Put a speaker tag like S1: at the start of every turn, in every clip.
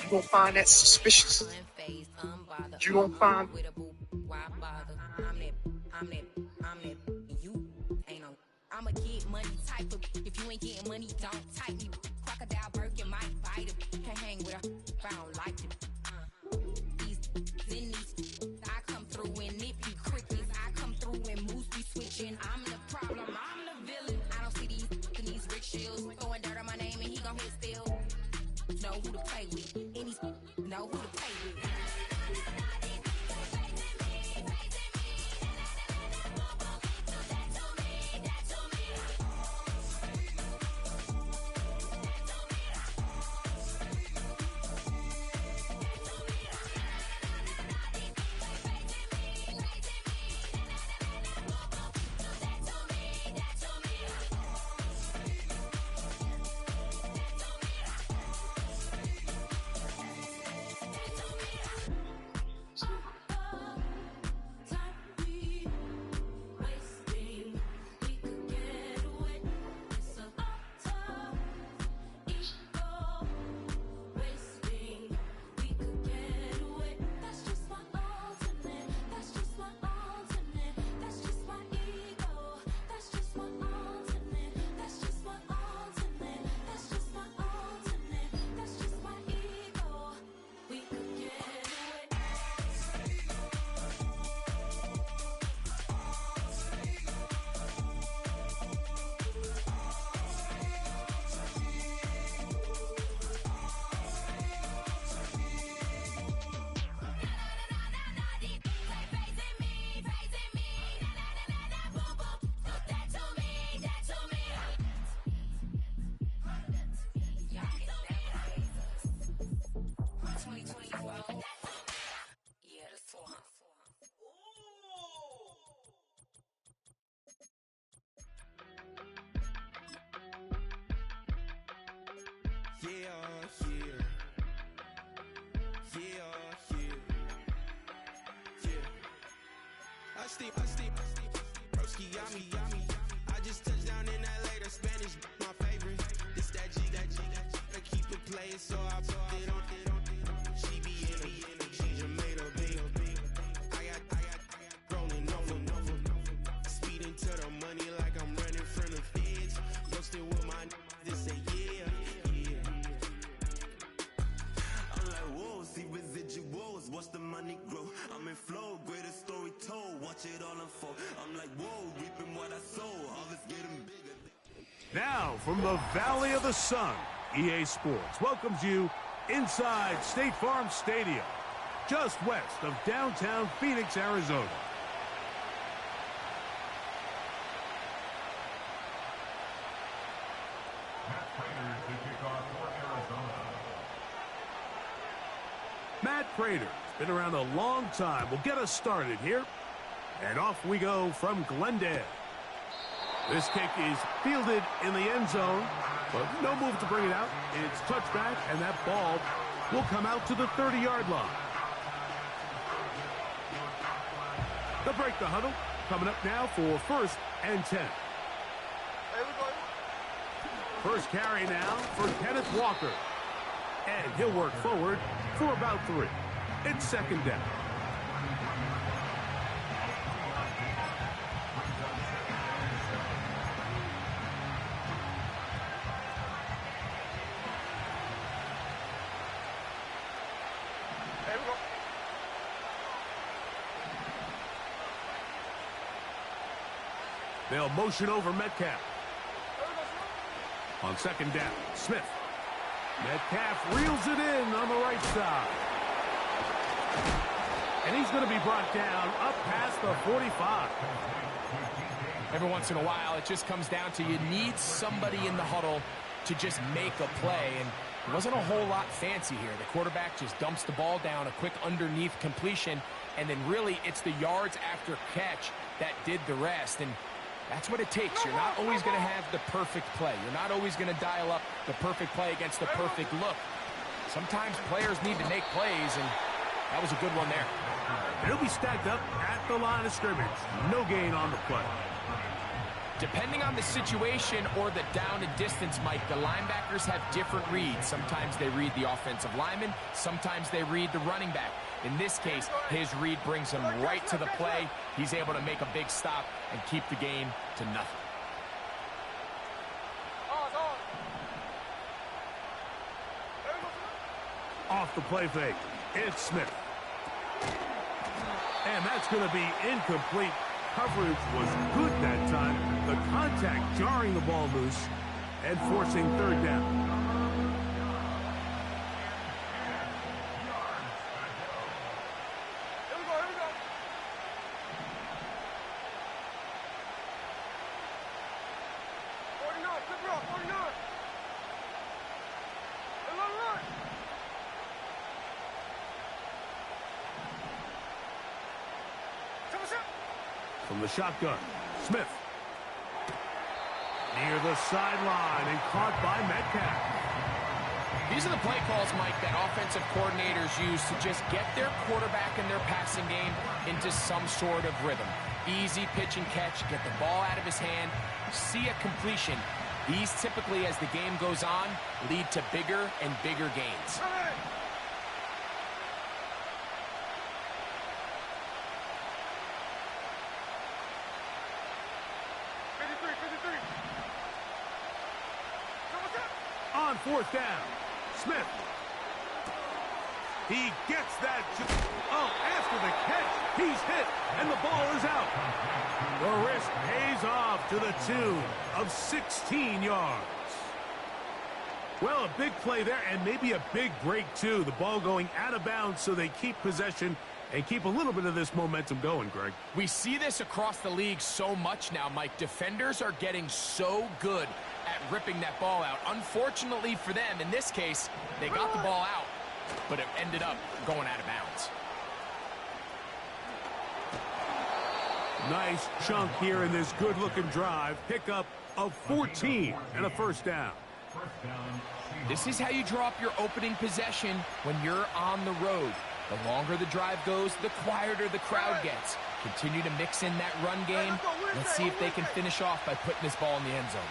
S1: You gon' find that suspicious. You gon' find.
S2: I'ma get money type of. If you ain't getting money, don't type me. Crocodile Birkin might bite him. Can't hang with her if I don't like him. I come through and nip you quickly. I come through and moves be switching. I'm the problem, I'm the villain. I don't see these rich shills throwing dirt on my name and he gon' hit still. Know who to play with. Any know who to play with.
S3: I steam, broski, yummy. I just touched down in LA, the Spanish, my favorite. This that G, I keep it playing, so I put it on. She be in it, she just made a big. I got rolling over. Speeding to the money like I'm running from the feds. Roasting with my this say yeah. I'm like, whoa, see residuals, watch the money grow. I'm in flow, greatest story told, watch it all unfold. I'm like, whoa, reaping what I sow, harvest getting bigger.
S4: Now, from the Valley of the Sun, EA Sports welcomes you inside State Farm Stadium, just west of downtown Phoenix, Arizona. Matt Prater's been around a long time. Will get us started here. And off we go from Glendale. This kick is fielded in the end zone, but no move to bring it out. It's touchback, and that ball will come out to the 30-yard line. They'll break the huddle. Coming up now for 1st and 10. First carry now for Kenneth Walker. And he'll work forward for about 3. It's 2nd down. They'll motion over Metcalf. On 2nd down, Smith. Metcalf reels it in on the right side. And he's going to be brought down up past the 45.
S5: Every once in a while, it just comes down to you need somebody in the huddle to just make a play. And it wasn't a whole lot fancy here. The quarterback just dumps the ball down, a quick underneath completion, and then really it's the yards after catch that did the rest. And that's what it takes. You're not always going to have the perfect play. You're not always going to dial up the perfect play against the perfect look. Sometimes players need to make plays, and that was a good one there.
S4: He'll be stacked up at the line of scrimmage. No gain on the play.
S5: Depending on the situation or the down and distance, Mike, the linebackers have different reads. Sometimes they read the offensive lineman. Sometimes they read the running back. In this case, his read brings him right to the play. He's able to make a big stop and keep the game to nothing.
S4: Off the play fake, it's Smith. And that's going to be incomplete. Coverage was good that time. The contact jarring the ball loose and forcing third down. From the shotgun, Smith. Near the sideline and caught by Metcalf.
S5: These are the play calls, Mike, that offensive coordinators use to just get their quarterback and their passing game into some sort of rhythm. Easy pitch and catch, get the ball out of his hand, see a completion. These typically, as the game goes on, lead to bigger and bigger gains.
S4: On fourth down, Smith. He gets that. Oh, after the catch, he's hit, and the ball is out. The risk pays off to the tune of 16 yards. Well, a big play there, and maybe a big break, too. The ball going out of bounds, so they keep possession and keep a little bit of this momentum going, Greg.
S5: We see this across the league so much now, Mike. Defenders are getting so good at ripping that ball out. Unfortunately for them, in this case, they got the ball out, but it ended up going out of bounds.
S4: Nice chunk here in this good-looking drive. Pickup of 14 and a first down.
S5: This is how you draw up your opening possession when you're on the road. The longer the drive goes, the quieter the crowd gets. Continue to mix in that run game. Let's see if they can finish off by putting this ball in the end zone.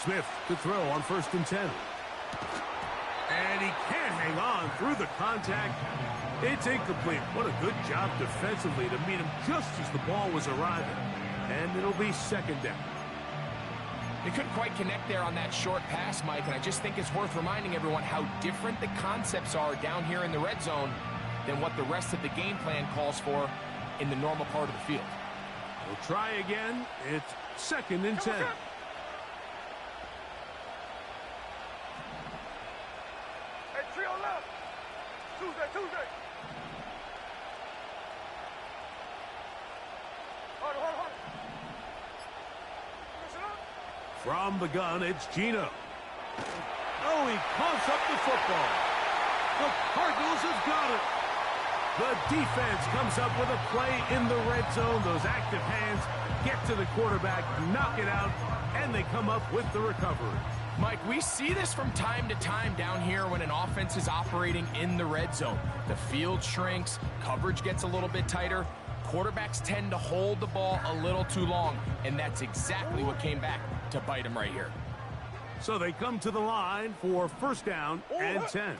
S4: Smith to throw on 1st and 10. And he can't hang on through the contact. It's incomplete. What a good job defensively to meet him just as the ball was arriving. And it'll be second down.
S5: They couldn't quite connect there on that short pass, Mike, and I just think it's worth reminding everyone how different the concepts are down here in the red zone than what the rest of the game plan calls for in the normal part of the field.
S4: We'll try again. It's 2nd and 10. From the gun, it's Gino. Oh, he coughs up the football. The Cardinals have got it. The defense comes up with a play in the red zone. Those active hands get to the quarterback, knock it out, and they come up with the recovery.
S5: Mike, we see this from time to time down here when an offense is operating in the red zone. The field shrinks, coverage gets a little bit tighter. Quarterbacks tend to hold the ball a little too long, and that's exactly what came back to bite him right here.
S4: So they come to the line for 1st down and 10.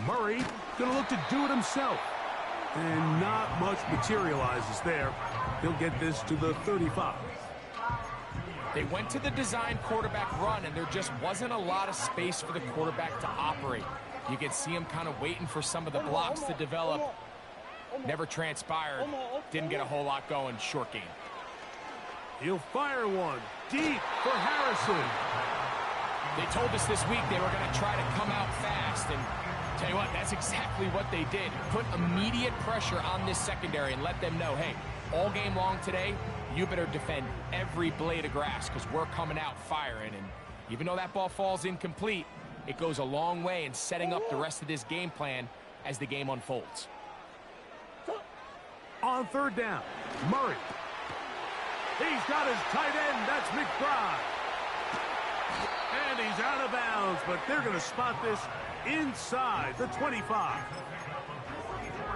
S4: Murray going to look to do it himself. And not much materializes there. He'll get this to the 35.
S5: They went to the design quarterback run, and there just wasn't a lot of space for the quarterback to operate. You could see him kind of waiting for some of the blocks to develop. Never transpired. Didn't get a whole lot going. Short game.
S4: He'll fire one deep for Harrison.
S5: They told us this week they were going to try to come out fast, and tell you what, that's exactly what they did. Put immediate pressure on this secondary and let them know, hey, all game long today, you better defend every blade of grass because we're coming out firing. And even though that ball falls incomplete, it goes a long way in setting up the rest of this game plan as the game unfolds.
S4: On 3rd down, Murray. He's got his tight end. That's McBride. And he's out of bounds, but they're going to spot this inside the 25.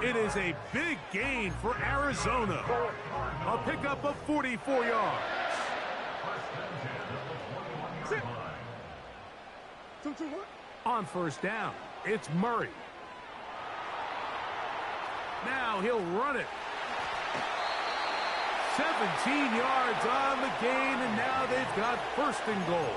S4: It is a big gain for Arizona. A pickup of 44 yards. On first down, it's Murray. Now he'll run it. 17 yards on the gain, and now they've got first and goal.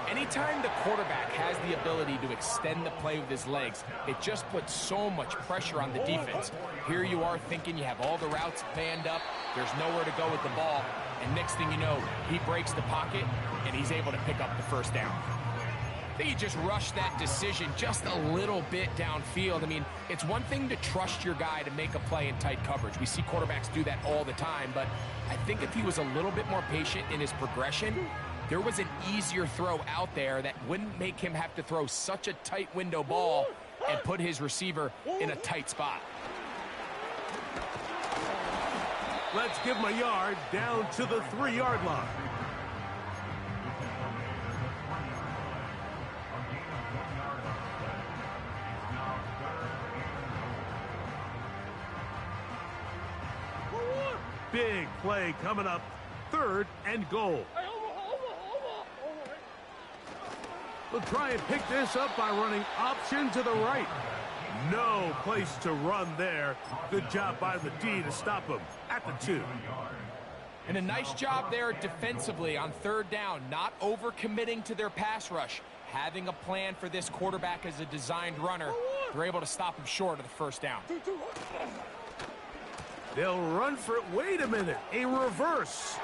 S5: Anytime the quarterback has the ability to extend the play with his legs, it just puts so much pressure on the defense. Here you are thinking you have all the routes planned up, there's nowhere to go with the ball, and next thing you know, he breaks the pocket, and he's able to pick up the first down. I think he just rushed that decision just a little bit downfield. I mean, it's one thing to trust your guy to make a play in tight coverage. We see quarterbacks do that all the time, but I think if he was a little bit more patient in his progression, there was an easier throw out there that wouldn't make him have to throw such a tight window ball and put his receiver in a tight spot.
S4: Let's give him a yard down to the 3-yard line. Big play coming up, 3rd and goal. They'll try and pick this up by running option to the right. No place to run there. Good job by the D to stop him at the 2.
S5: And a nice job there defensively on 3rd down, not overcommitting to their pass rush. Having a plan for this quarterback as a designed runner, they're able to stop him short of the first down.
S4: They'll run for it. Wait a minute. A reverse.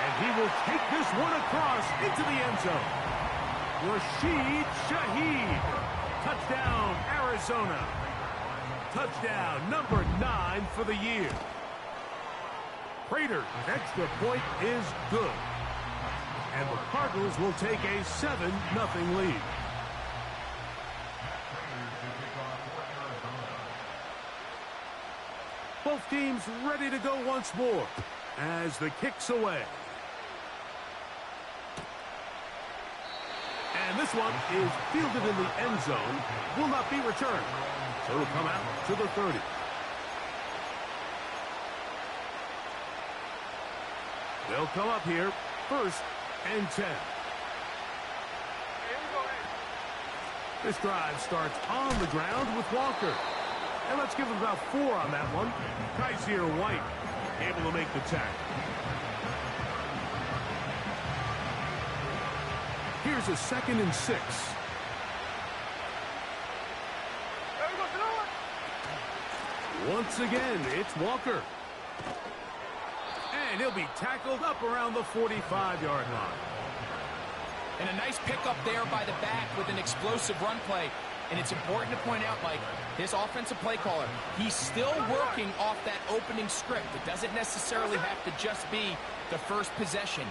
S4: And he will take this one across into the end zone. Rashid Shaheed. Touchdown, Arizona. Touchdown number 9 for the year. Prater's extra point is good. And the Cardinals will take a 7-0 lead. Both teams ready to go once more as the kick's away. And this one is fielded in the end zone. Will not be returned. So it'll come out to the 30. They'll come up here, 1st and 10. This drive starts on the ground with Walker. And let's give him about 4 on that one. Kaiser White able to make the tackle. Here's a 2nd and 6. Once again, it's Walker. And he'll be tackled up around the 45-yard line.
S5: And a nice pickup there by the back with an explosive run play. And it's important to point out, Mike, this offensive play caller, he's still working off that opening script. It doesn't necessarily have to just be the first possession.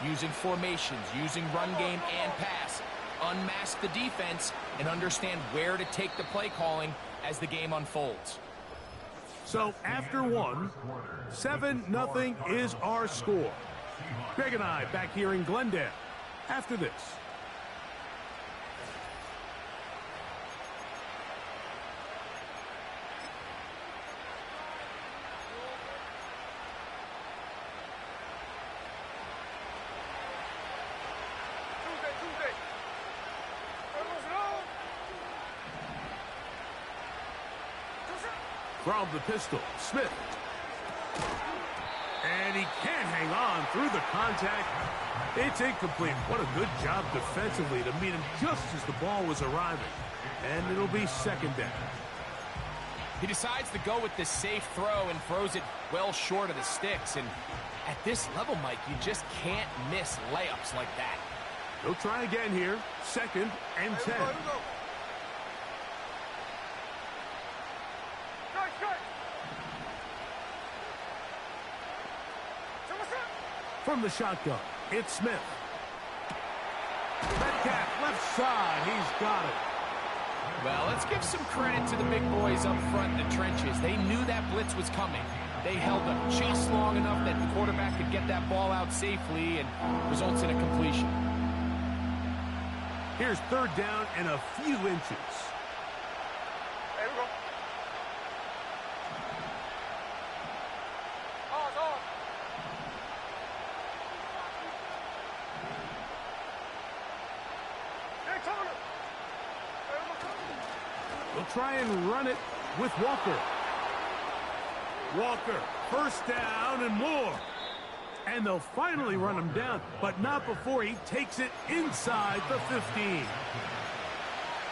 S5: Using formations, using run game and pass. Unmask the defense and understand where to take the play calling as the game unfolds.
S4: So after 1, 7-0 is our score. Greg and I back here in Glendale after this. From the pistol, Smith. And he can't hang on through the contact. It's incomplete. What a good job defensively to meet him just as the ball was arriving. And it'll be 2nd down.
S5: He decides to go with the safe throw and throws it well short of the sticks. And at this level, Mike, you just can't miss layups like that.
S4: They'll try again here. 2nd and 10. From the shotgun, it's Smith. Metcalf, left side, he's got it.
S5: Well, let's give some credit to the big boys up front in the trenches. They knew that blitz was coming. They held up just long enough that the quarterback could get that ball out safely and results in a completion.
S4: Here's third down and a few inches.
S1: There we go.
S4: They'll try and run it with Walker. Walker, first down and more. And they'll finally run him down, but not before he takes it inside the 15.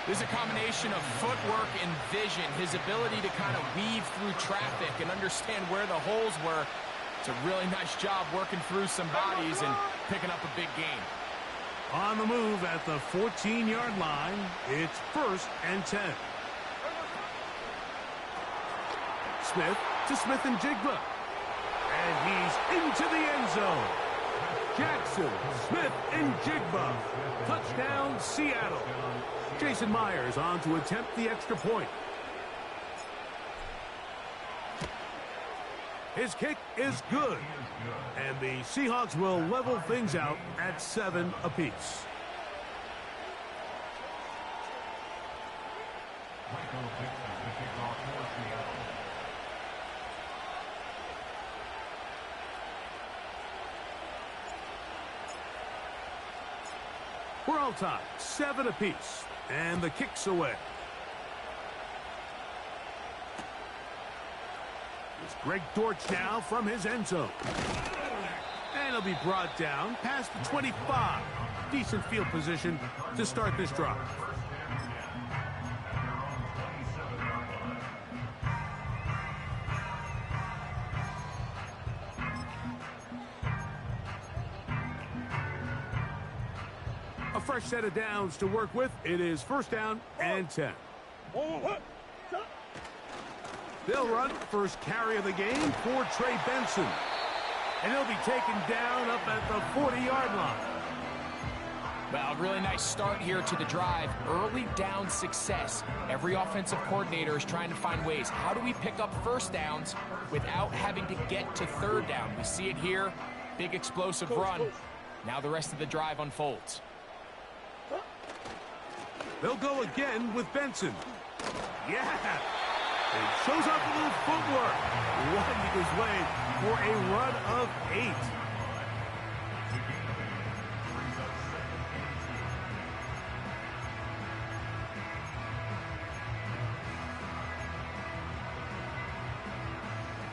S5: There's a combination of footwork and vision, his ability to kind of weave through traffic and understand where the holes were. It's a really nice job working through some bodies and picking up a big gain.
S4: On the move at the 14-yard line, it's 1st and 10. Smith to Smith and Jigba. And he's into the end zone. Jackson, Smith, and Jigba. Touchdown, Seattle. Jason Myers on to attempt the extra point. His kick is good. And the Seahawks will level things out at 7 apiece. We're all tied, 7 apiece, and the kick's away. It's Greg Dortch now from his end zone. And he'll be brought down past the 25. Decent field position to start this drive. A fresh set of downs to work with. It is 1st down and 10. They'll run first carry of the game for Trey Benson. And he'll be taken down up at the 40-yard line.
S5: Well, really nice start here to the drive. Early down success. Every offensive coordinator is trying to find ways. How do we pick up 1st downs without having to get to 3rd down? We see it here. Big explosive run. Now the rest of the drive unfolds.
S4: They'll go again with Benson. Yeah! It shows off a little footwork. Winding his way for a run of 8.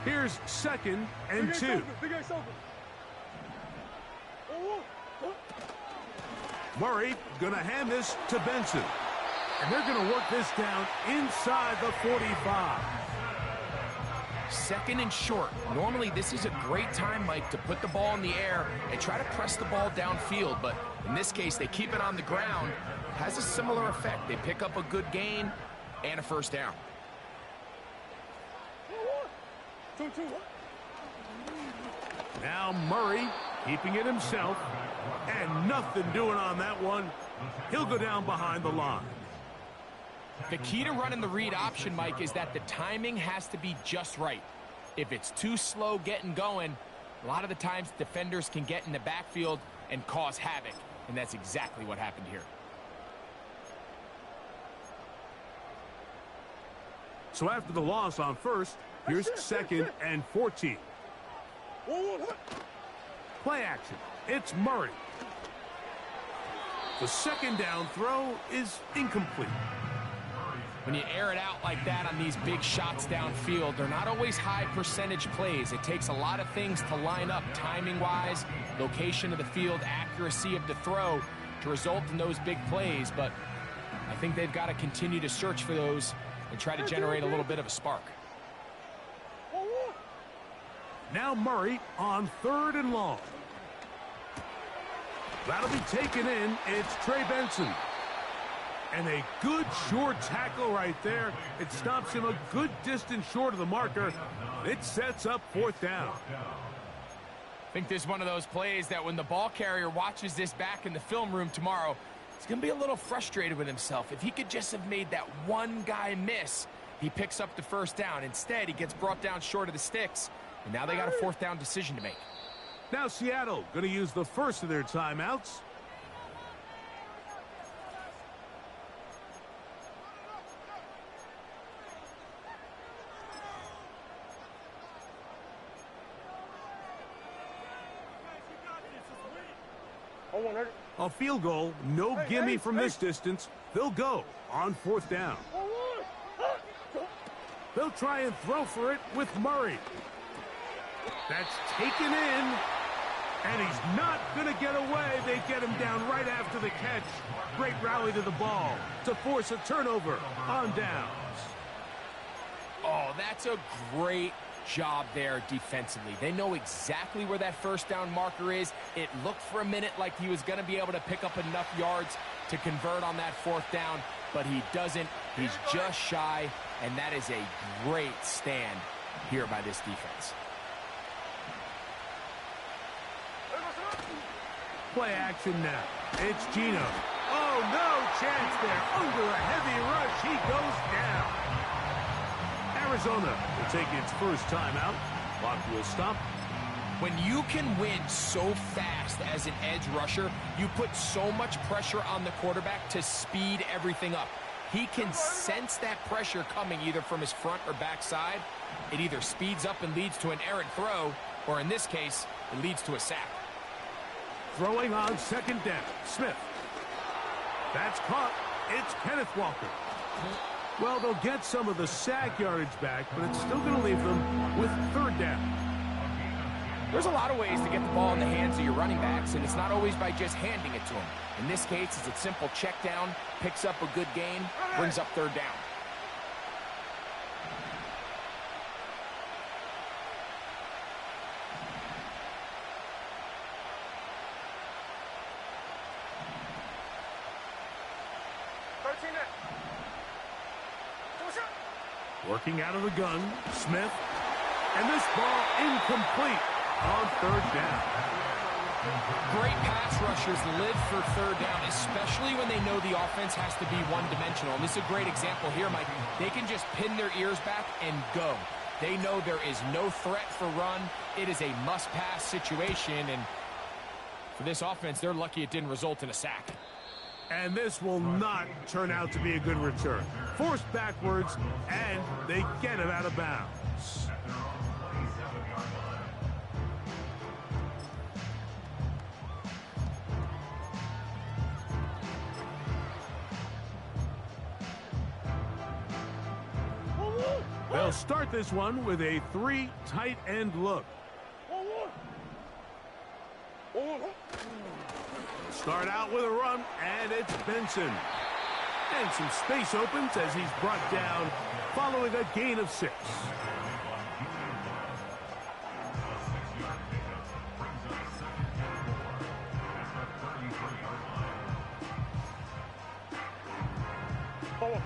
S4: Here's 2nd and 2. Murray gonna hand this to Benson. And they're gonna work this down inside the 45.
S5: 2nd and short. Normally this is a great time, Mike, to put the ball in the air and try to press the ball downfield. But in this case, they keep it on the ground. Has a similar effect. They pick up a good gain and a 1st down.
S4: Now Murray keeping it himself. And nothing doing on that one. He'll go down behind the line.
S5: The key to running the read option, Mike, is that the timing has to be just right. If it's too slow getting going, a lot of the times defenders can get in the backfield and cause havoc. And that's exactly what happened here.
S4: So after the loss on 1st, here's 2nd and 14. Play action. It's Murray. The 2nd down throw is incomplete.
S5: When you air it out like that on these big shots downfield, they're not always high percentage plays. It takes a lot of things to line up timing-wise, location of the field, accuracy of the throw to result in those big plays. But I think they've got to continue to search for those and try to generate a little bit of a spark.
S4: Now Murray on 3rd and long. That'll be taken in. It's Trey Benson. And a good short tackle right there. It stops him a good distance short of the marker. It sets up 4th down.
S5: I think this is one of those plays that when the ball carrier watches this back in the film room tomorrow, he's going to be a little frustrated with himself. If he could just have made that one guy miss, he picks up the 1st down. Instead, he gets brought down short of the sticks. And now they got a 4th down decision to make.
S4: Now Seattle going to use the first of their timeouts. A field goal, no gimme from this distance. They'll go on 4th down. They'll try and throw for it with Murray. That's taken in, and he's not going to get away. They get him down right after the catch. Great rally to the ball to force a turnover on downs.
S5: Oh, that's a great job there defensively. They know exactly where that 1st down marker is. It looked for a minute like he was going to be able to pick up enough yards to convert on that 4th down, but he doesn't. He's just shy, and that is a great stand here by this defense.
S4: Play action now. It's Gino. Oh, no chance there. Under a heavy rush, he goes down. Arizona will take its first timeout. Clock will stop.
S5: When you can win so fast as an edge rusher, you put so much pressure on the quarterback to speed everything up. He can sense that pressure coming either from his front or back side. It either speeds up and leads to an errant throw, or in this case, it leads to a sack.
S4: Throwing on 2nd down. Smith. That's caught. It's Kenneth Walker. Well, they'll get some of the sack yardage back, but it's still going to leave them with 3rd down.
S5: There's a lot of ways to get the ball in the hands of your running backs, and it's not always by just handing it to them. In this case, it's a simple check down, picks up a good gain, brings up 3rd down.
S4: Working out of the gun, Smith. And this ball incomplete on 3rd down.
S5: Great pass rushers live for 3rd down, especially when they know the offense has to be one-dimensional. And this is a great example here, Mike. They can just pin their ears back and go. They know there is no threat for run. It is a must-pass situation, and for this offense, they're lucky it didn't result in a sack.
S4: And this will not turn out to be a good return. Forced backwards, and they get him out of bounds. They'll start this one with a 3 tight end look. Start out with a run, and it's Benson. And some space opens as he's brought down following a gain of 6. Oh.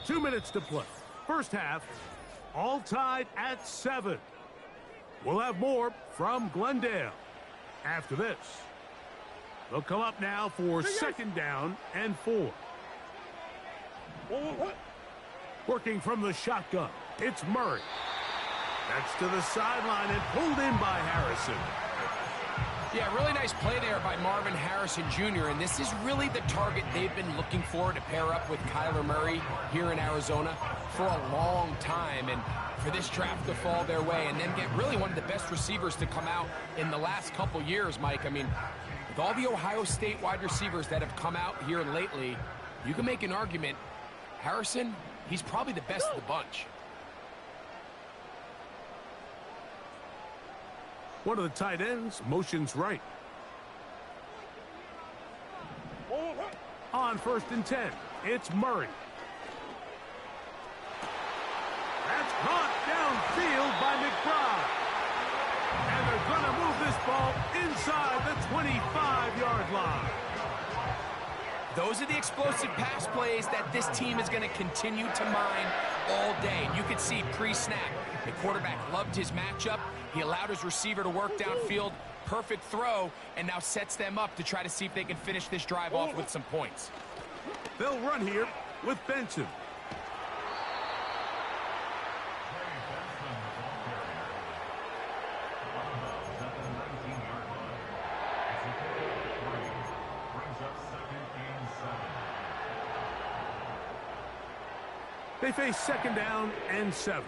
S4: 2 minutes to play. First half, all tied at 7. We'll have more from Glendale after this. They'll come up now for 2nd down and 4. Working from the shotgun, it's Murray. That's to the sideline and pulled in by Harrison.
S5: Yeah, really nice play there by Marvin Harrison Jr., and this is really the target they've been looking for to pair up with Kyler Murray here in Arizona for a long time, and for this draft to fall their way and then get really one of the best receivers to come out in the last couple years, Mike. I mean, with all the Ohio State wide receivers that have come out here lately, you can make an argument. Harrison, he's probably the best of the bunch.
S4: One of the tight ends motions right. On 1st and 10, it's Murray. That's caught downfield by McBride. And they're going to move this ball inside the 25-yard line.
S5: Those are the explosive pass plays that this team is going to continue to mine all day. And you can see pre-snap, the quarterback loved his matchup. He allowed his receiver to work downfield. Perfect throw, and now sets them up to try to see if they can finish this drive off with some points.
S4: They'll run here with Benson. They face 2nd down and 7.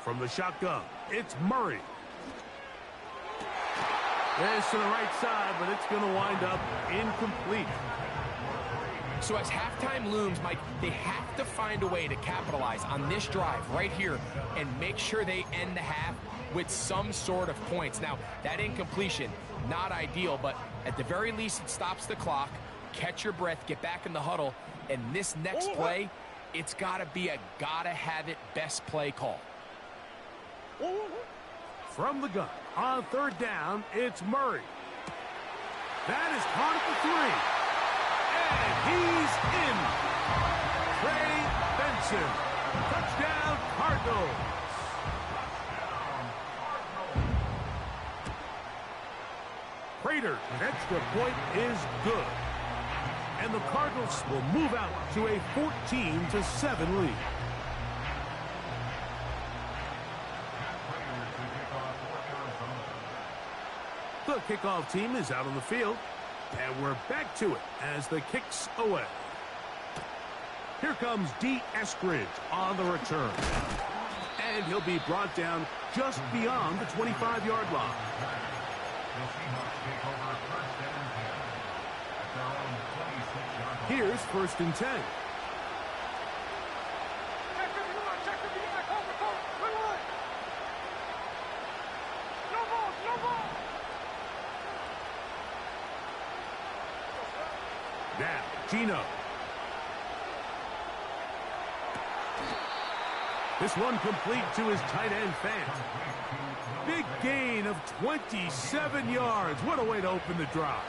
S4: From the shotgun, it's Murray. This to the right side, but it's going to wind up incomplete.
S5: So as halftime looms, Mike, they have to find a way to capitalize on this drive right here and make sure they end the half with some sort of points. Now, that incompletion, not ideal, but at the very least, it stops the clock. Catch your breath, get back in the huddle, and this next play, it's got to be a gotta-have-it best play call.
S4: From the gun, on third down, it's Murray. That is caught at the 3. And he's in. Trey Benson. Touchdown, Cardinals. Prater's extra point is good. And the Cardinals will move out to a 14-7 lead. The kickoff team is out on the field. And we're back to it as the kick's away. Here comes D. Eskridge on the return. And he'll be brought down just beyond the 25-yard line. Here's 1st and 10. Now, Gino. This one complete to his tight end Fant. Big gain of 27 yards. What a way to open the drive.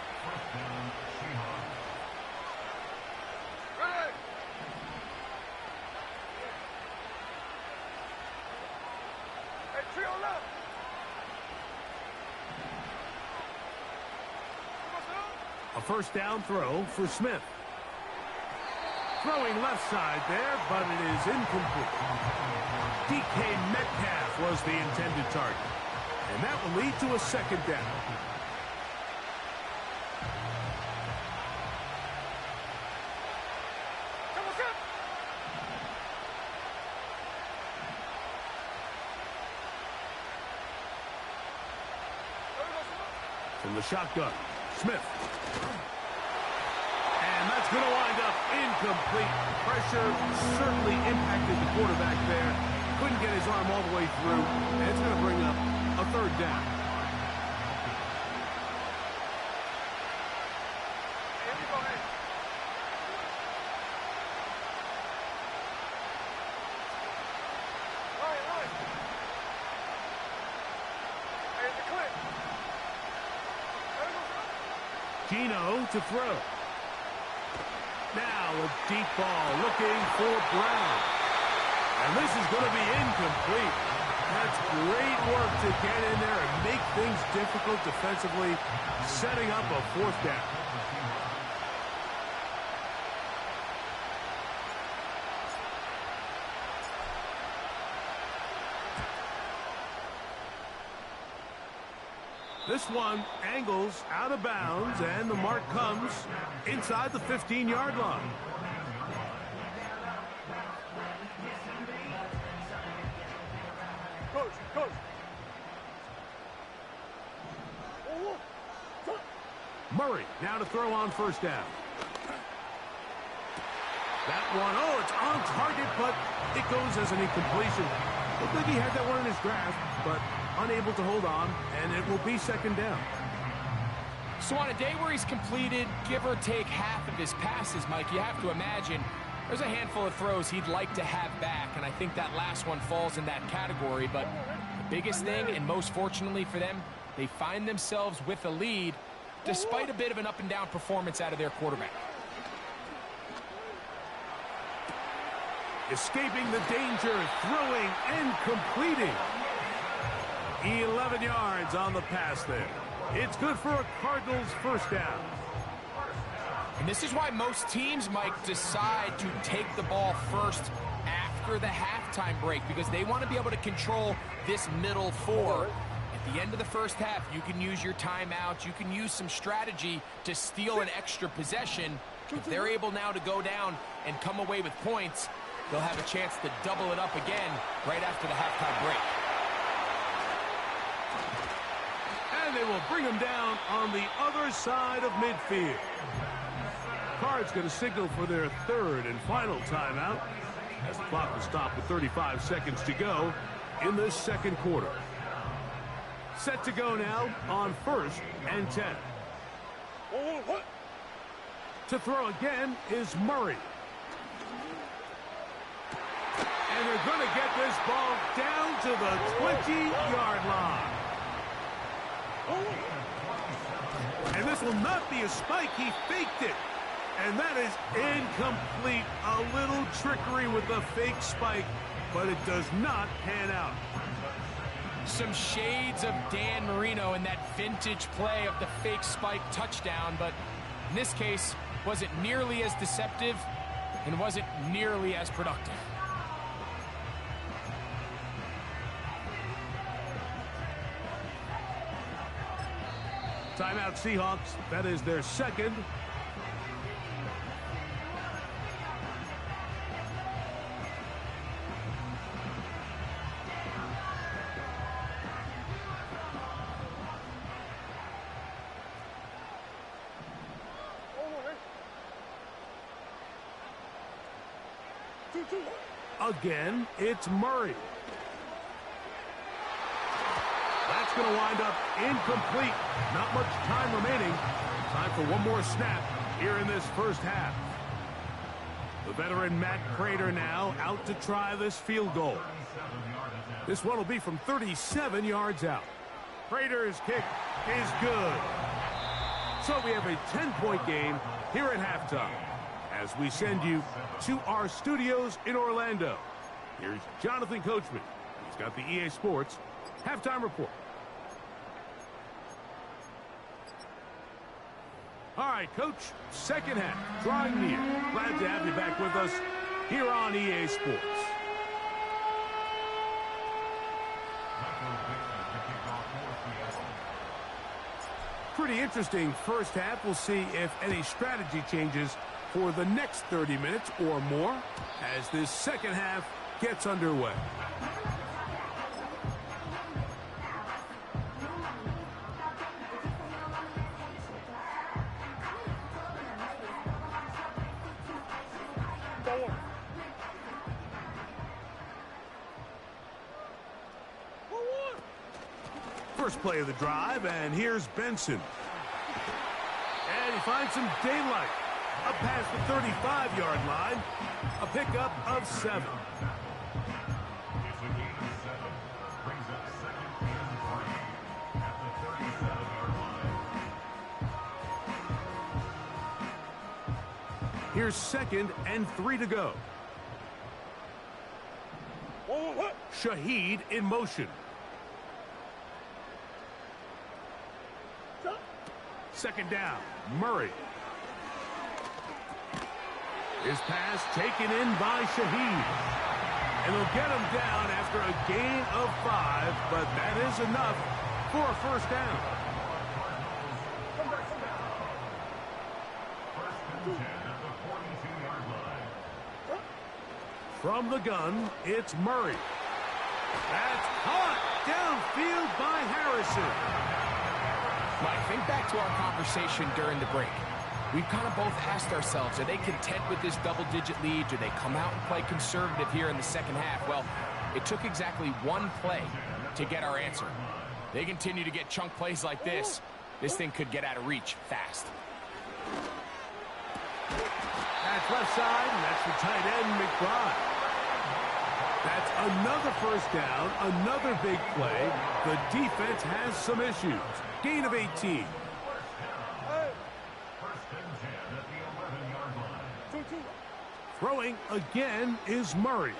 S4: A 1st down throw for Smith. Throwing left side there, but it is incomplete. DK Metcalf was the intended target. And that will lead to a 2nd down. From the shotgun, Smith. And that's going to wind up incomplete. Pressure certainly impacted the quarterback there. Couldn't get his arm all the way through. And it's going to bring up a 3rd down. Gino to throw. Now a deep ball looking for Brown. And this is going to be incomplete. That's great work to get in there and make things difficult defensively, setting up a 4th down. This one angles out of bounds, and the mark comes inside the 15-yard line. Coach. Murray now to throw on 1st down. That one, it's on target, but it goes as an incompletion. Looked like he had that one in his grasp, but unable to hold on, and it will be 2nd down.
S5: So on a day where he's completed, give or take half of his passes, Mike, you have to imagine there's a handful of throws he'd like to have back, and I think that last one falls in that category. But the biggest thing, and most fortunately for them, they find themselves with a lead despite a bit of an up-and-down performance out of their quarterback.
S4: Escaping the danger, throwing and completing. 11 yards on the pass there. It's good for a Cardinals 1st down.
S5: And this is why most teams, Mike, decide to take the ball first after the halftime break, because they want to be able to control this middle 4. At the end of the 1st half, you can use your timeouts. You can use some strategy to steal an extra possession. If they're able now to go down and come away with points, they'll have a chance to double it up again right after the halftime break.
S4: And they will bring him down on the other side of midfield. Cards going to signal for their third and final timeout as the clock will stop with 35 seconds to go in the second quarter. Set to go now on 1st and 10. To throw again is Murray. And they're going to get this ball down to the 20-yard line. And this will not be a spike. He faked it. And that is incomplete. A little trickery with the fake spike, but it does not pan out.
S5: Some shades of Dan Marino in that vintage play of the fake spike touchdown, but in this case, wasn't nearly as deceptive and wasn't nearly as productive.
S4: Timeout Seahawks. That is their second. Again, it's Murray. That's going to wind up incomplete. Not much time remaining. Time for one more snap here in this first half. The veteran Matt Prater now out to try this field goal. This one will be from 37 yards out. Prater's kick is good. So we have a 10-point game here at halftime as we send you to our studios in Orlando. Here's Jonathan Coachman. He's got the EA Sports halftime report. All right, Coach, second half, drawing near. Glad to have you back with us here on EA Sports. Pretty interesting first half. We'll see if any strategy changes for the next 30 minutes or more as this second half gets underway. First play of the drive, and here's Benson. And he finds some daylight. Up past the 35-yard line. A pickup of 7. Here's 2nd and 3 to go. Shaheed in motion. Second down, Murray. His pass taken in by Shaheed. And they'll get him down after a gain of 5, but that is enough for a first down. From the gun, it's Murray. That's caught downfield by Harrison.
S5: Mike, think back to our conversation during the break. We've kind of both asked ourselves, are they content with this double-digit lead? Do they come out and play conservative here in the second half? Well, it took exactly one play to get our answer. They continue to get chunk plays like this. This thing could get out of reach fast.
S4: That's left side, and that's the tight end, McBride. That's another first down, another big play. The defense has some issues. Gain of 18. Throwing again is Murray.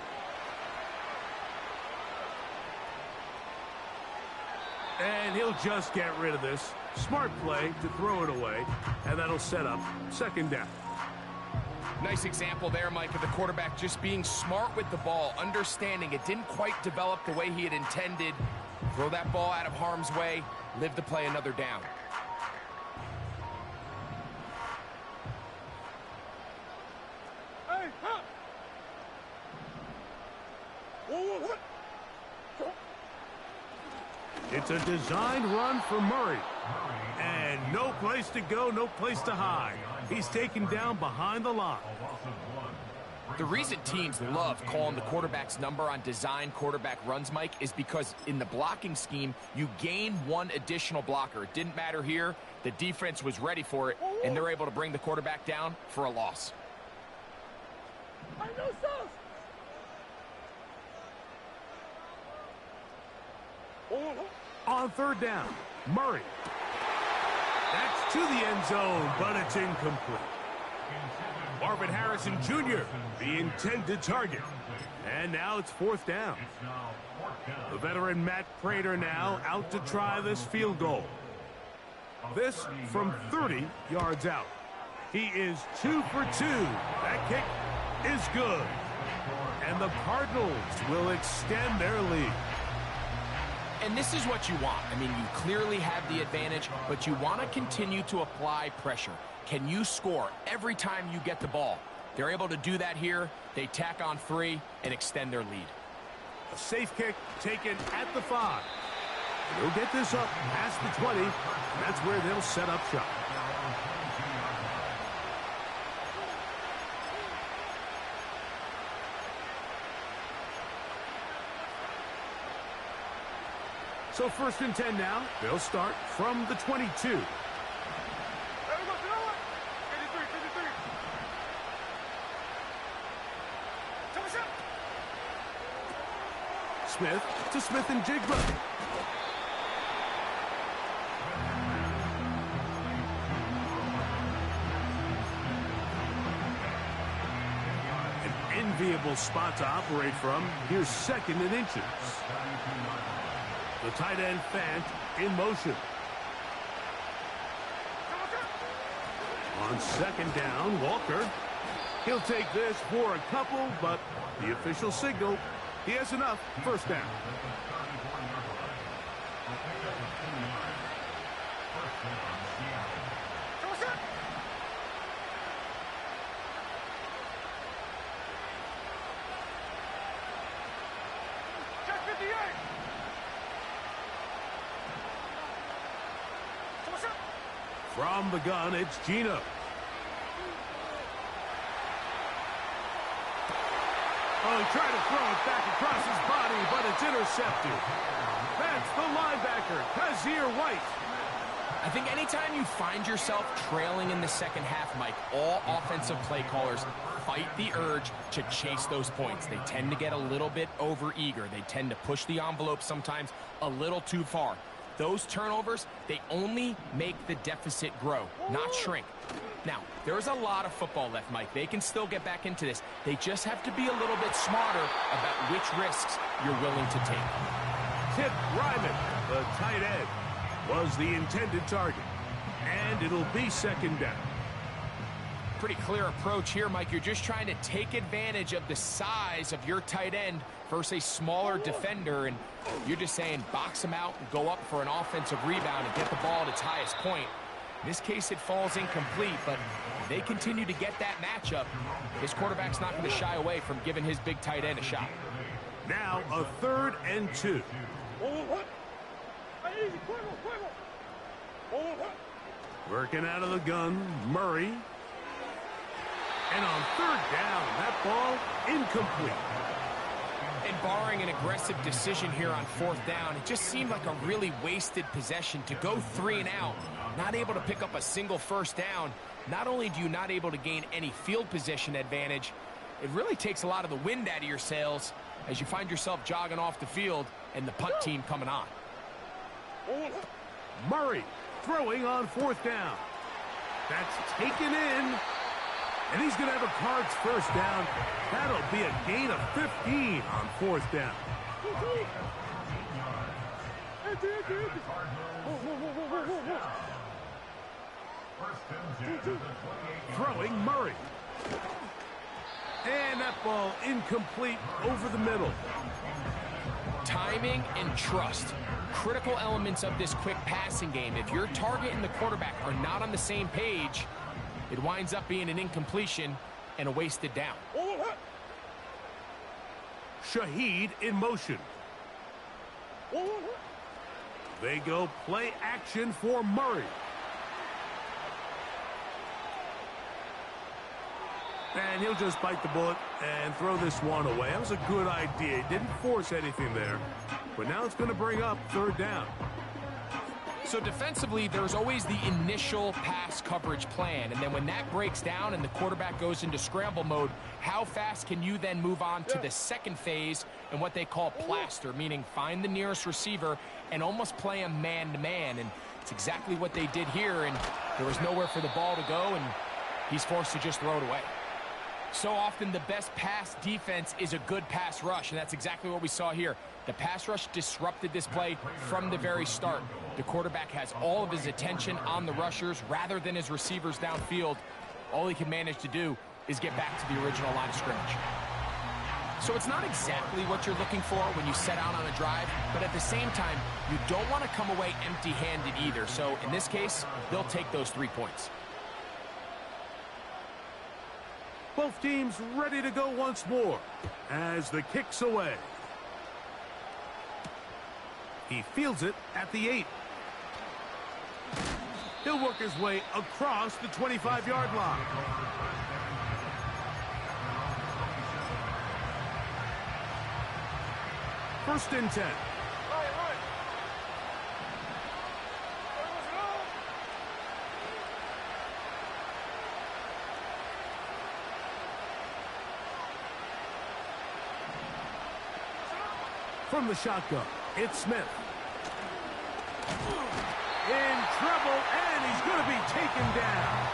S4: And he'll just get rid of this. Smart play to throw it away, and that'll set up second down.
S5: Nice example there, Mike, of the quarterback just being smart with the ball, understanding it didn't quite develop the way he had intended. Throw that ball out of harm's way, live to play another down.
S4: It's a designed run for Murray. And no place to go, no place to hide. He's taken down behind the line.
S5: The reason teams love calling the quarterback's number on design quarterback runs, Mike, is because in the blocking scheme, you gain one additional blocker. It didn't matter here. The defense was ready for it, and they're able to bring the quarterback down for a loss.
S4: On third down, Murray. That's to the end zone, but it's incomplete. Marvin Harrison Jr., the intended target. And now it's fourth down. The veteran Matt Prater now out to try this field goal. This from 30 yards out. He is 2 for 2. That kick is good. And the Cardinals will extend their lead.
S5: And this is what you want. I mean, you clearly have the advantage, but you want to continue to apply pressure. Can you score every time you get the ball? They're able to do that here. They tack on 3 and extend their lead.
S4: A safe kick taken at the 5. They'll get this up past the 20. And that's where they'll set up shop. So first and 10 now. They'll start from the 22. Smith to Smith and Jigba. An enviable spot to operate from. Here's second and inches. The tight end Fant in motion. On second down, Walker. He'll take this for a couple, but the official signal, he has enough. First down. From the gun, it's Gino. Oh, he tried to throw it back across his body, but it's intercepted. That's the linebacker, Kazir White.
S5: I think anytime you find yourself trailing in the second half, Mike, all offensive play callers fight the urge to chase those points. They tend to get a little bit overeager. They tend to push the envelope sometimes a little too far. Those turnovers, they only make the deficit grow, not shrink. Now, there's a lot of football left, Mike. They can still get back into this. They just have to be a little bit smarter about which risks you're willing to take.
S4: Tip Ryman, the tight end, was the intended target. And it'll be second down.
S5: Pretty clear approach here, Mike. You're just trying to take advantage of the size of your tight end versus a smaller defender, and you're just saying box him out and go up for an offensive rebound and get the ball at its highest point. In this case, it falls incomplete, but they continue to get that matchup. His quarterback's not going to shy away from giving his big tight end a shot.
S4: Now a 3rd and 2. Working out of the gun, Murray. And on 3rd down, that ball incomplete.
S5: And barring an aggressive decision here on 4th down, it just seemed like a really wasted possession to go 3 and out. Not able to pick up a single first down. Not only do you not able to gain any field position advantage, it really takes a lot of the wind out of your sails as you find yourself jogging off the field and the punt team coming on.
S4: Murray throwing on 4th down. That's taken in. And he's going to have a Cards first down. That'll be a gain of 15 on 4th down. Throwing Murray. And that ball incomplete over the middle.
S5: Timing and trust. Critical elements of this quick passing game. If your target and the quarterback are not on the same page, it winds up being an incompletion and a wasted down.
S4: Shaheed in motion. They go play action for Murray. And he'll just bite the bullet and throw this one away. That was a good idea. He didn't force anything there. But now it's going to bring up third down.
S5: So defensively, there's always the initial pass coverage plan. And then when that breaks down and the quarterback goes into scramble mode, how fast can you then move on to the second phase and what they call plaster, meaning find the nearest receiver and almost play a man-to-man. And it's exactly what they did here. And there was nowhere for the ball to go, and he's forced to just throw it away. So often the best pass defense is a good pass rush, and that's exactly what we saw here. The pass rush disrupted this play from the very start. The quarterback has all of his attention on the rushers rather than his receivers downfield. All he can manage to do is get back to the original line of scrimmage. So it's not exactly what you're looking for when you set out on a drive, but at the same time, you don't want to come away empty-handed either. So in this case, they'll take those 3 points.
S4: Both teams ready to go once more as the kick's away. He fields it at the 8. He'll work his way across the 25-yard line. First and 10. From the shotgun, it's Smith. In trouble, and he's going to be taken down.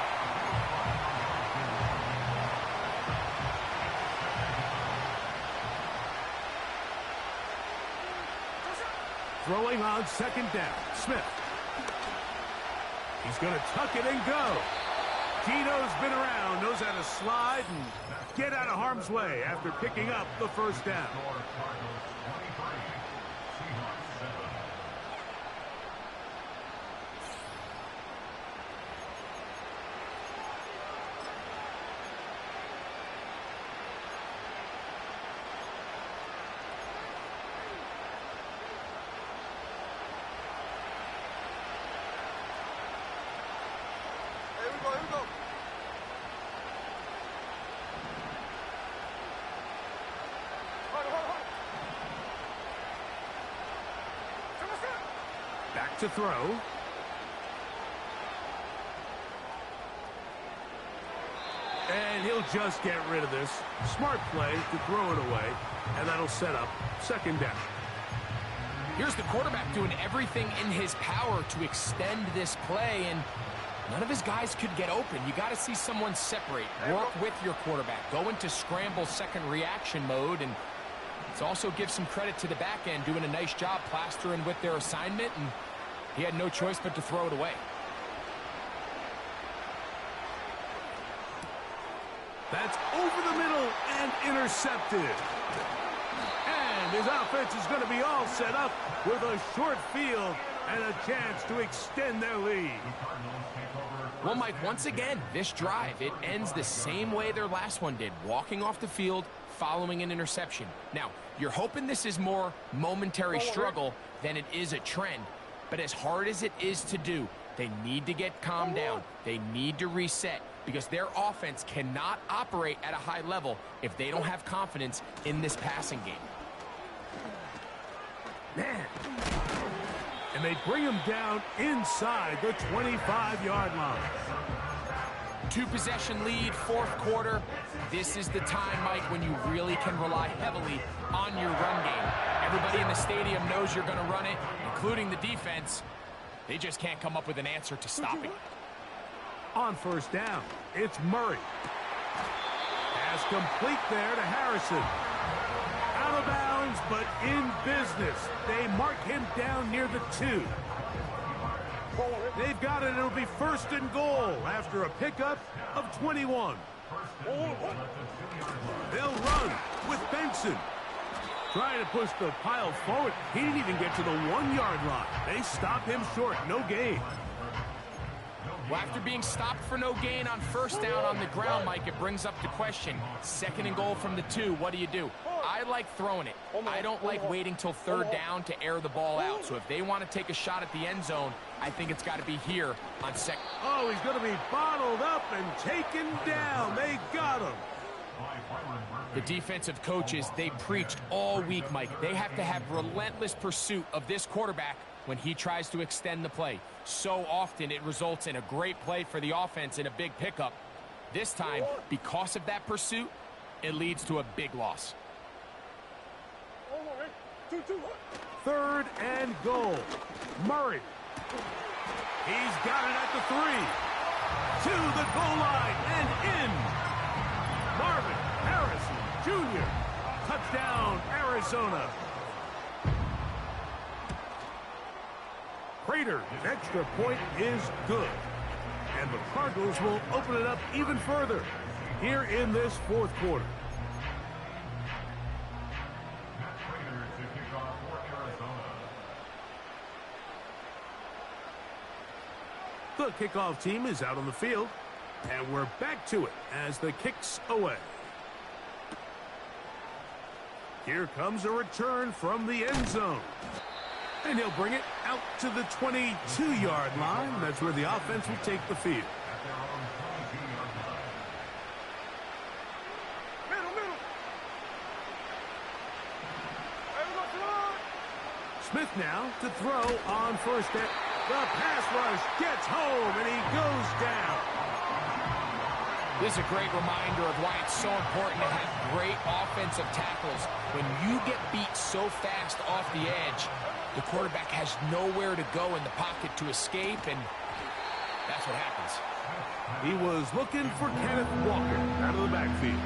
S4: Throwing on second down, Smith. He's going to tuck it and go. Tito's been around, knows how to slide and get out of harm's way after picking up the first down. Back to throw. And he'll just get rid of this. Smart play to throw it away, and that'll set up second down.
S5: Here's the quarterback doing everything in his power to extend this play, and none of his guys could get open. You got to see someone separate, work with your quarterback, go into scramble second reaction mode, and it also gives some credit to the back end doing a nice job plastering with their assignment, and he had no choice but to throw it away.
S4: That's over the middle and intercepted. And his offense is going to be all set up with a short field and a chance to extend their lead.
S5: Well, Mike, once again, this drive, it ends the same way their last one did, walking off the field, following an interception. Now, you're hoping this is more momentary struggle than it is a trend, but as hard as it is to do, they need to get calmed down. They need to reset because their offense cannot operate at a high level if they don't have confidence in this passing game.
S4: Man. And they bring him down inside the 25-yard line.
S5: 2-possession lead, fourth quarter. This is the time, Mike, when you really can rely heavily on your run game. Everybody in the stadium knows you're going to run it, including the defense. They just can't come up with an answer to stopping it.
S4: On first down, it's Murray. Pass complete there to Harrison. Out of bounds, but in business. They mark him down near the 2. They've got it. It'll be first and goal after a pickup of 21. They'll run with Benson. Trying to push the pile forward. He didn't even get to the 1-yard line. They stop him short. No gain.
S5: Well, after being stopped for no gain on first down on the ground, Mike, it brings up the question. 2nd and goal from the 2, what do? I like throwing it. I don't like waiting till 3rd down to air the ball out. So if they want to take a shot at the end zone, I think it's got to be here on 2nd.
S4: Oh, he's going to be bottled up and taken down. They got him.
S5: The defensive coaches, they preached all week, Mike. They have to have relentless pursuit of this quarterback when he tries to extend the play. So often it results in a great play for the offense and a big pickup. This time, because of that pursuit, it leads to a big loss.
S4: 3rd and goal. Murray. He's got it at the 3. To the goal line and in. Marvin Harrison Jr. Touchdown, Arizona. Prater's extra point is good. And the Cardinals will open it up even further here in this 4th quarter. The kickoff team is out on the field, and we're back to it as the kick's away. Here comes a return from the end zone. And he'll bring it out to the 22-yard line. That's where the offense will take the field. Smith now to throw on 1st down. The pass rush gets home, and he goes down.
S5: This is a great reminder of why it's so important to have great offensive tackles. When you get beat so fast off the edge, the quarterback has nowhere to go in the pocket to escape, and that's what happens.
S4: He was looking for Kenneth Walker out of the backfield.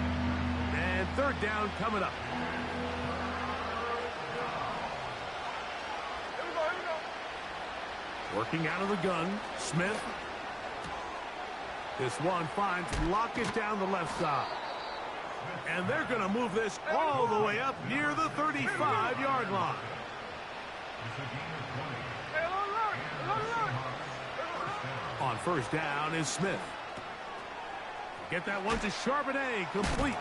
S4: And 3rd down coming up. Working out of the gun, Smith. This one finds Lockett down the left side. And they're going to move this all the way up near the 35-yard line. On 1st down is Smith. Get that one to Charbonnet, complete.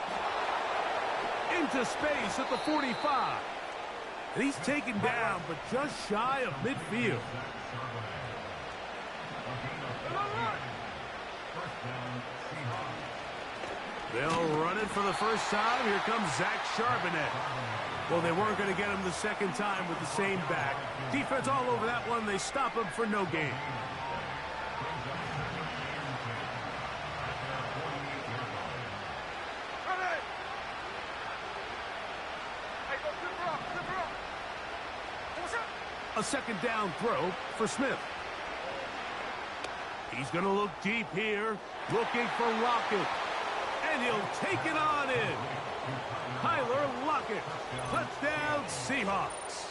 S4: Into space at the 45. And he's taken down, but just shy of midfield. They'll run it for the first time. Here comes Zach Charbonnet. Well, they weren't going to get him the 2nd time with the same back. Defense all over that one. They stop him for no gain. A 2nd down throw for Smith. He's going to look deep here, looking for Lockett. And he'll take it on in. Tyler Lockett. Touchdown, Seahawks.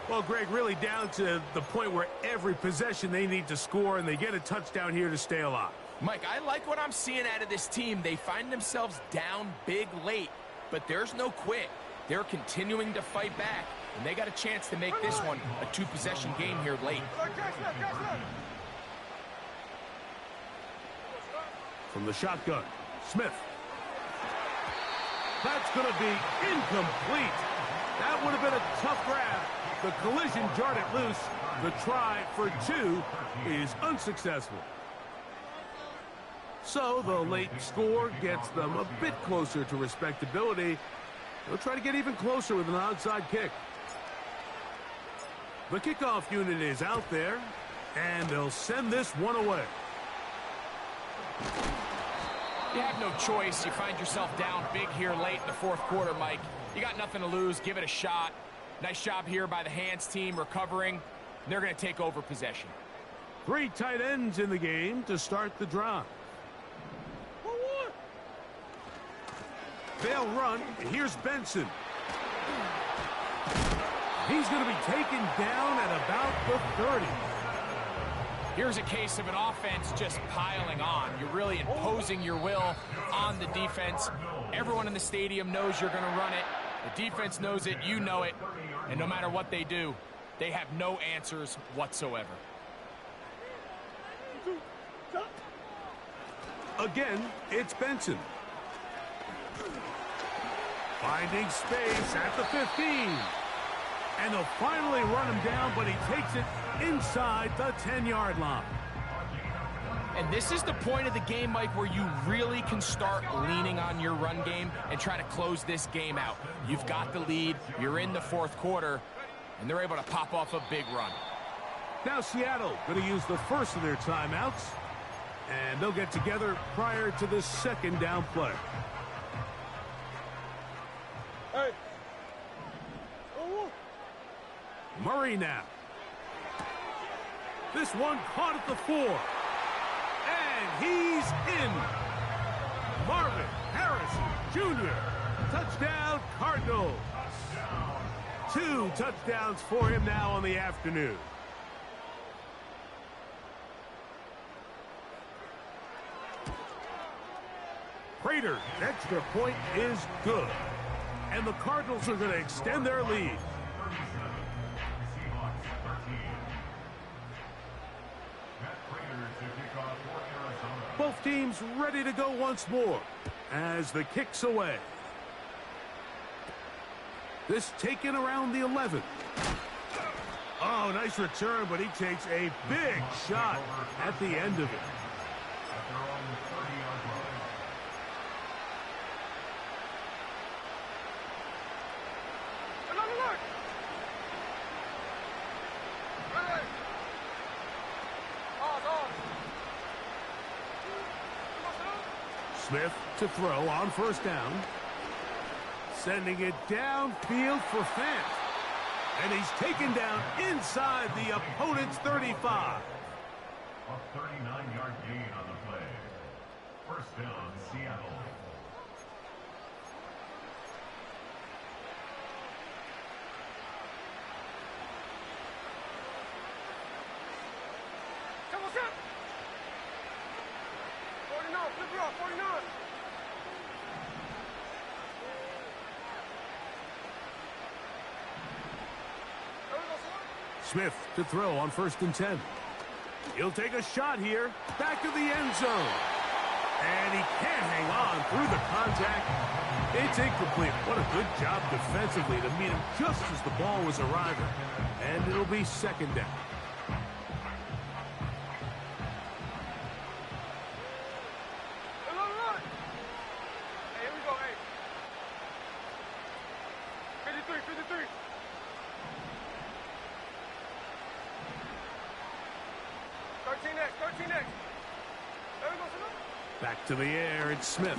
S4: Well, Greg, really down to the point where every possession they need to score, and they get a touchdown here to stay alive.
S5: Mike, I like what I'm seeing out of this team. They find themselves down big late, but there's no quit. They're continuing to fight back, and they got a chance to make this one a 2-possession game here late.
S4: From the shotgun, Smith. That's going to be incomplete. That would have been a tough grab. The collision jarred it loose. The try for 2 is unsuccessful. So the late score gets them a bit closer to respectability. They'll try to get even closer with an outside kick. The kickoff unit is out there, and they'll send this one away.
S5: You have no choice. You find yourself down big here late in the 4th quarter, Mike. You got nothing to lose. Give it a shot. Nice job here by the Hands team recovering. They're going to take over possession.
S4: 3 tight ends in the game to start the drive. They'll run. Here's Benson. He's going to be taken down at about the 30.
S5: Here's a case of an offense just piling on. You're really imposing your will on the defense. Everyone in the stadium knows you're going to run it. The defense knows it. You know it. And no matter what they do, they have no answers whatsoever.
S4: Again, it's Benson. Finding space at the 15. And they'll finally run him down, but he takes it inside the 10-yard line.
S5: And this is the point of the game, Mike, where you really can start leaning on your run game and try to close this game out. You've got the lead, you're in the fourth quarter, and they're able to pop off a big run.
S4: Now Seattle going to use the first of their timeouts, and they'll get together prior to the second down play.
S1: Hey.
S4: Murray now. This one caught at the 4. And he's in. Marvin Harrison Jr. Touchdown, Cardinals. 2 touchdowns for him now on the afternoon. Prater's extra point is good. And the Cardinals are going to extend their lead. Both teams ready to go once more as the kick's away. This taken around the 11. Oh, nice return, but he takes a big shot at the end of it. Smith to throw on first down. Sending it downfield for Fant. And he's taken down inside the opponent's 35.
S6: A 39-yard gain on the play. First down, Seattle.
S1: Come on, come. 49, flip it off, 49.
S4: Smith to throw on first and 10. He'll take a shot here. Back to the end zone. And he can't hang on through the contact. It's incomplete. What a good job defensively to meet him just as the ball was arriving. And it'll be second down.
S1: Hey, here we go, hey. 53, 53.
S4: Back to the air, it's Smith.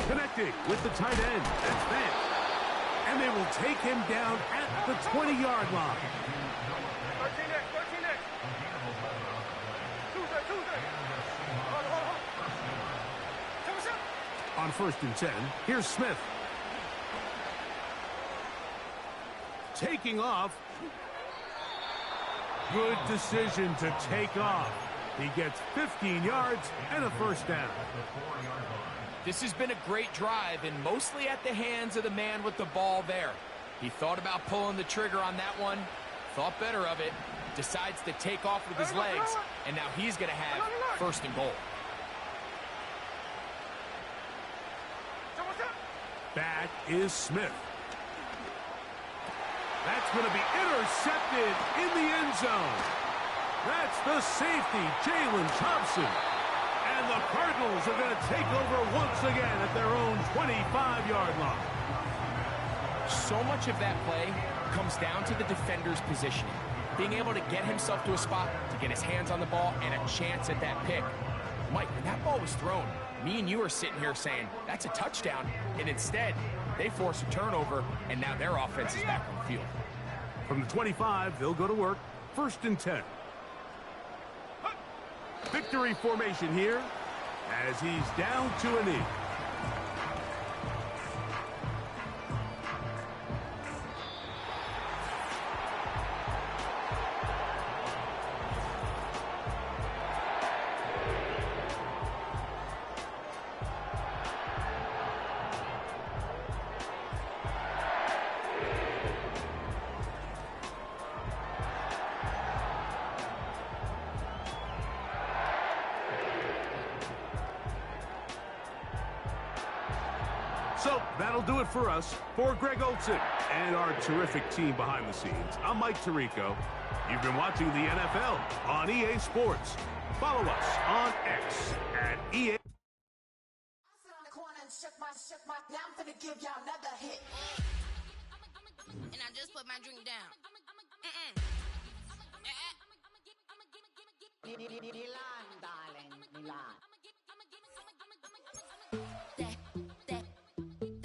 S4: Connecting with the tight end, that's Fant. And they will take him down at the 20-yard line.
S1: 13X. Tuesday.
S4: On first and 10, here's Smith. Taking off. Good decision to take off. He gets 15 yards and a first down.
S5: This has been a great drive, and mostly at the hands of the man with the ball there. He thought about pulling the trigger on that one, thought better of it, decides to take off with his legs, and now he's going to have first and goal.
S4: Back is Smith. That's going to be intercepted in the end zone. That's the safety, Jalen Thompson. And the Cardinals are going to take over once again at their own 25-yard line.
S5: So much of that play comes down to the defender's positioning. Being able to get himself to a spot, to get his hands on the ball, and a chance at that pick. Mike, when that ball was thrown, me and you are sitting here saying, that's a touchdown. And instead, they force a turnover, and now their offense is back on the field.
S4: From the 25, they'll go to work. First and 10. Victory formation here as he's down to a knee. That'll do it for us. For Greg Olson and our terrific team behind the scenes, I'm Mike Tirico. You've been watching the NFL on EA Sports. Follow us on X at EA.
S7: I sit on the corner and shook my, now I'm gonna give y'all another hit.
S2: And I just put my drink down.
S7: Milan, darling, Milan.